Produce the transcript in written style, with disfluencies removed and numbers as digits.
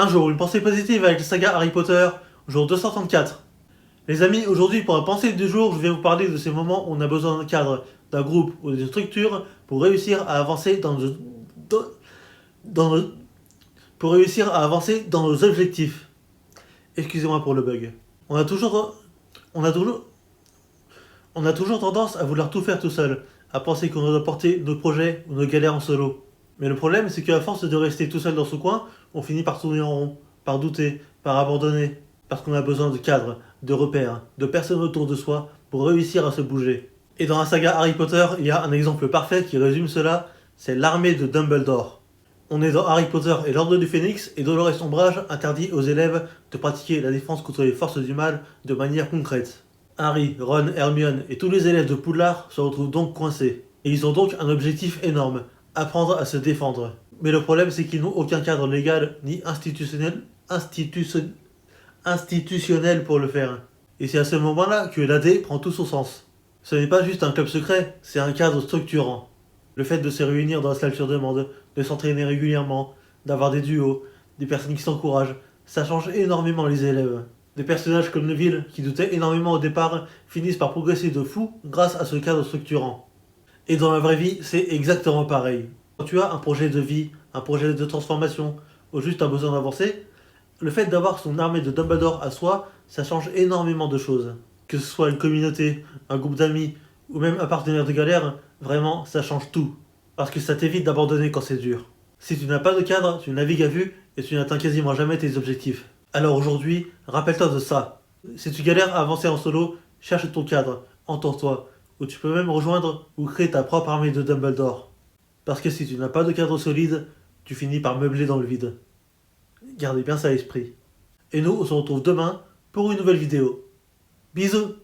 Un jour, une pensée positive avec la saga Harry Potter, jour 234. Les amis, aujourd'hui pour la pensée du jour, je vais vous parler de ces moments où on a besoin d'un cadre, d'un groupe ou d'une structure pour réussir à avancer dans nos- pour réussir à avancer dans nos objectifs. Excusez-moi pour le bug. On a toujours, on a toujours, on a toujours tendance à vouloir tout faire tout seul, à penser qu'on doit porter nos projets ou nos galères en solo. Mais le problème, c'est qu'à force de rester tout seul dans son coin, on finit par tourner en rond, par douter, par abandonner, parce qu'on a besoin de cadres, de repères, de personnes autour de soi pour réussir à se bouger. Et dans la saga Harry Potter, il y a un exemple parfait qui résume cela, c'est l'armée de Dumbledore. On est dans Harry Potter et l'Ordre du Phénix, et Dolores Ombrage interdit aux élèves de pratiquer la défense contre les forces du mal de manière concrète. Harry, Ron, Hermione et tous les élèves de Poudlard se retrouvent donc coincés. Et ils ont donc un objectif énorme, apprendre à se défendre. Mais le problème, c'est qu'ils n'ont aucun cadre légal ni institutionnel pour le faire. Et c'est à ce moment-là que l'AD prend tout son sens. Ce n'est pas juste un club secret, c'est un cadre structurant. Le fait de se réunir dans la salle sur demande, de s'entraîner régulièrement, d'avoir des duos, des personnes qui s'encouragent, ça change énormément les élèves. Des personnages comme Neville, qui doutaient énormément au départ, finissent par progresser de fou grâce à ce cadre structurant. Et dans la vraie vie, c'est exactement pareil. Quand tu as un projet de vie, un projet de transformation, ou juste un besoin d'avancer, le fait d'avoir son armée de Dumbledore à soi, ça change énormément de choses. Que ce soit une communauté, un groupe d'amis, ou même un partenaire de galère, vraiment, ça change tout. Parce que ça t'évite d'abandonner quand c'est dur. Si tu n'as pas de cadre, tu navigues à vue et tu n'atteins quasiment jamais tes objectifs. Alors aujourd'hui, rappelle-toi de ça. Si tu galères à avancer en solo, cherche ton cadre, entoure-toi, ou tu peux même rejoindre ou créer ta propre armée de Dumbledore. Parce que si tu n'as pas de cadre solide, tu finis par meubler dans le vide. Gardez bien ça à l'esprit. Et nous, on se retrouve demain pour une nouvelle vidéo. Bisous!